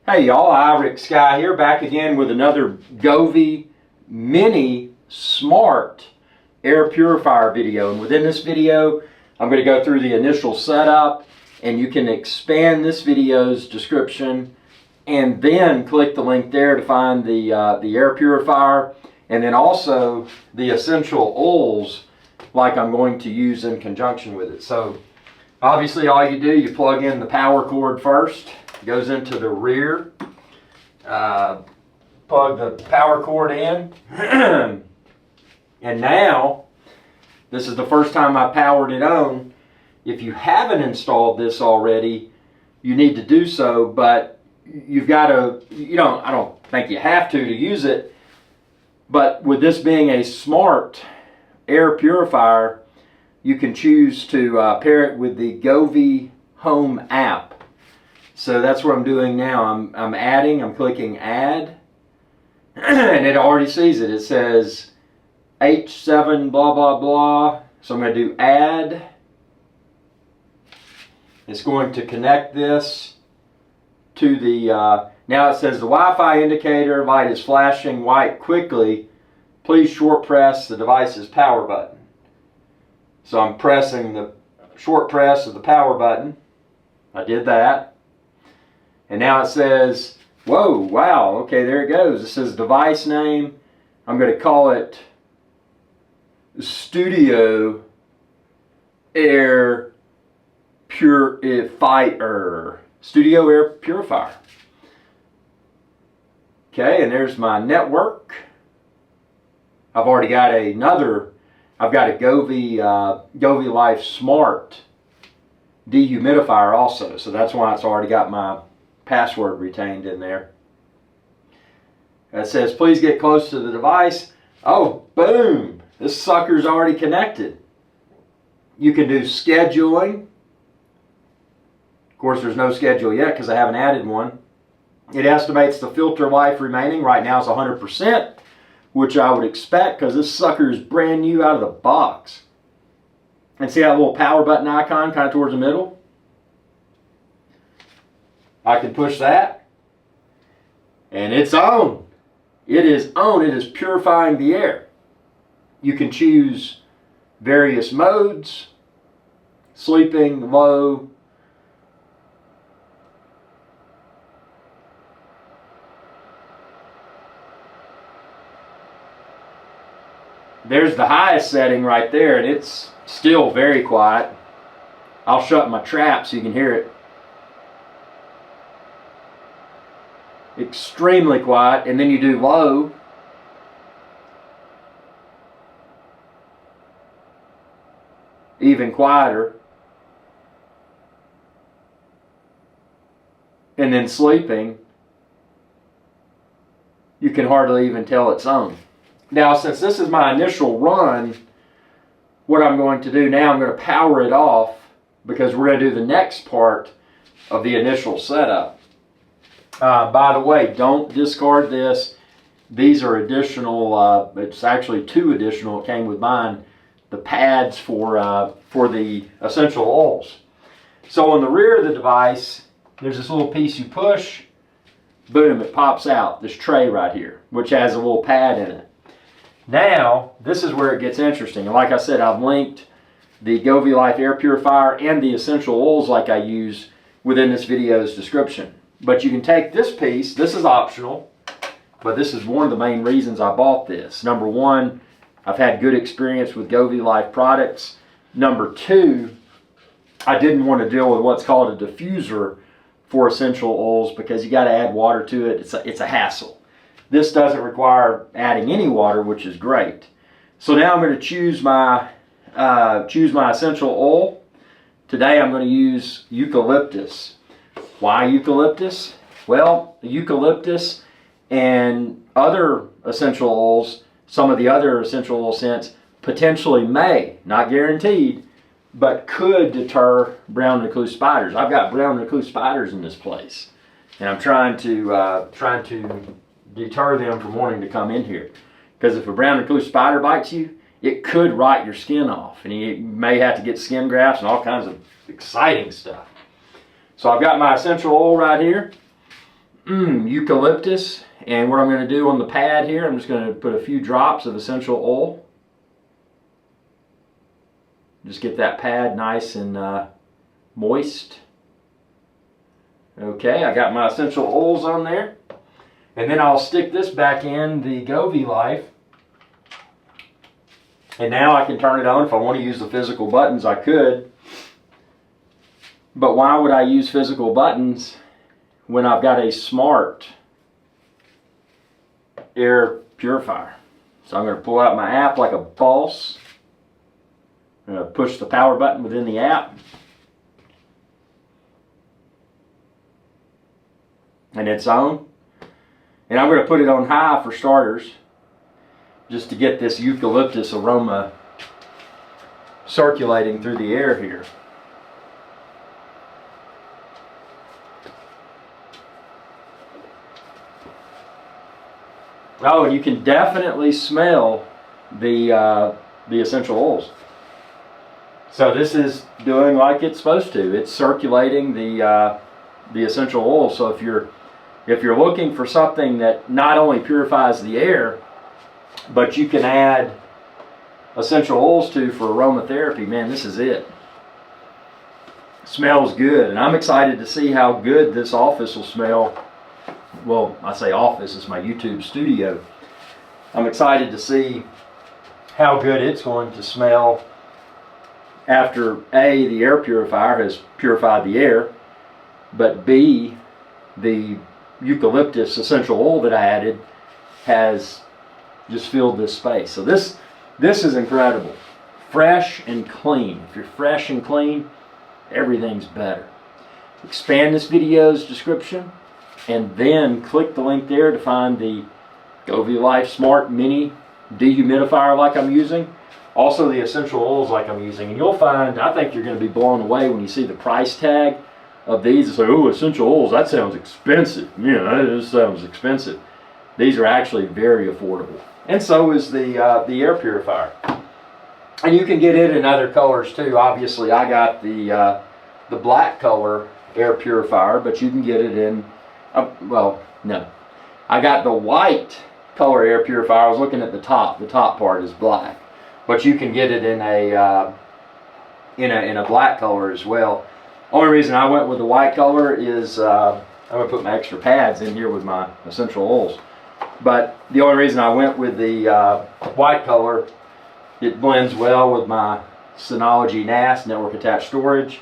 Hey y'all, Rick Sky here, back again with another Govee Mini Smart Air Purifier video. And within this video, I'm going to go through the initial setup, and you can expand this video's description and then click the link there to find the air purifier, and then also the essential oils like I'm going to use in conjunction with it. So obviously all you do, you plug in the power cord first. Goes into the rear, plug the power cord in, and now this is the first time I powered it on. If you haven't installed this already, you need to do so, but you've got to, I don't think you have to use it, but with this being a smart air purifier, you can choose to pair it with the Govee Home app. So that's what I'm doing now. I'm clicking add, and it already sees it. It says H7 blah blah blah. So I'm going to do add. It's going to connect this to the, now it says the Wi-Fi indicator light is flashing white quickly. Please short press the device's power button. So I'm pressing the short press of the power button. I did that. And now it says, whoa, wow, okay, there it goes. It says device name. I'm going to call it Studio Air Purifier. Studio Air Purifier. Okay, and there's my network. I've already got I've got a GoveeLife Smart dehumidifier also. So that's why it's already got my password retained in there. It says please get close to the device. Oh, boom, this sucker's already connected. You can do scheduling. Of course, there's no schedule yet because I haven't added one. It estimates the filter life remaining. Right now it's 100%, which I would expect because this sucker is brand new out of the box. And see that little power button icon kind of towards the middle? I can push that, and it's on. It is on. It is purifying the air. You can choose various modes: sleeping, low, there's the highest setting right there, and it's still very quiet. I'll shut my trap so you can hear it. Extremely quiet. And then you do low, even quieter, and then sleeping, you can hardly even tell it's on. Now, since this is my initial run, what I'm going to do now, I'm going to power it off because we're going to do the next part of the initial setup. By the way, don't discard this. These are additional, it's actually 2 additional, it came with mine, the pads for the essential oils. So on the rear of the device, there's this little piece you push, boom, it pops out, this tray right here, which has a little pad in it. Now, this is where it gets interesting. And like I said, I've linked the GoveeLife Air Purifier and the essential oils like I use within this video's description. But you can take this piece, this is optional, but this is one of the main reasons I bought this. Number one, I've had good experience with GoveeLife products. Number two, I didn't want to deal with what's called a diffuser for essential oils because you got to add water to it. It's a hassle. This doesn't require adding any water, which is great. So now I'm going to choose my essential oil. Today I'm going to use eucalyptus. Why eucalyptus? Well, eucalyptus and other essential oils, some of the other essential oil scents, potentially may, not guaranteed, but could deter brown recluse spiders. I've got brown recluse spiders in this place, and I'm trying to deter them from wanting to come in here. Because if a brown recluse spider bites you, it could rot your skin off, and you may have to get skin grafts and all kinds of exciting stuff. So I've got my essential oil right here. eucalyptus. And what I'm going to do on the pad here, I'm just going to put a few drops of essential oil. Just get that pad nice and moist. Okay, I got my essential oils on there. And then I'll stick this back in the GoveeLife. And now I can turn it on. If I want to use the physical buttons, I could. But why would I use physical buttons when I've got a smart air purifier? So I'm going to pull out my app like a boss. I'm going to push the power button within the app. And it's on. And I'm going to put it on high for starters, just to get this eucalyptus aroma circulating through the air here. Oh, and you can definitely smell the essential oils. So this is doing like it's supposed to. It's circulating the essential oils. So if you're looking for something that not only purifies the air, but you can add essential oils to for aromatherapy, man, this is it. Smells good, and I'm excited to see how good this office will smell. Well, I say office, it's my YouTube studio. I'm excited to see how good it's going to smell after A, the air purifier has purified the air, but B, the eucalyptus essential oil that I added has just filled this space. So this is incredible. Fresh and clean. If you're fresh and clean, everything's better. Expand this video's description and then click the link there to find the GoveeLife Smart Mini Dehumidifier like I'm using. Also the essential oils like I'm using. And you'll find, I think you're going to be blown away when you see the price tag of these. It's like, oh, essential oils, that sounds expensive. Yeah, that sounds expensive. These are actually very affordable. And so is the air purifier. And you can get it in other colors too. Obviously, I got the black color air purifier, but you can get it in, well, no. I got the white color air purifier. I was looking at the top. The top part is black. But you can get it in a black color as well. Only reason I went with the white color is I'm going to put my extra pads in here with my essential oils. But the only reason I went with the white color, it blends well with my Synology NAS, network attached storage,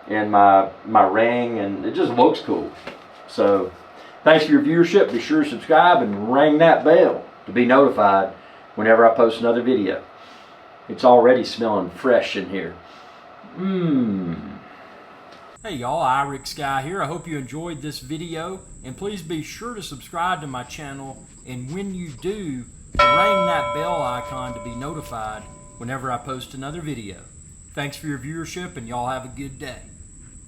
and my ring, and it just looks cool. So thanks for your viewership. Be sure to subscribe and ring that bell to be notified whenever I post another video. It's already smelling fresh in here. Hey y'all, Irix Guy here. I hope you enjoyed this video, and please be sure to subscribe to my channel, and when you do, ring that bell icon to be notified whenever I post another video. Thanks for your viewership, and y'all have a good day.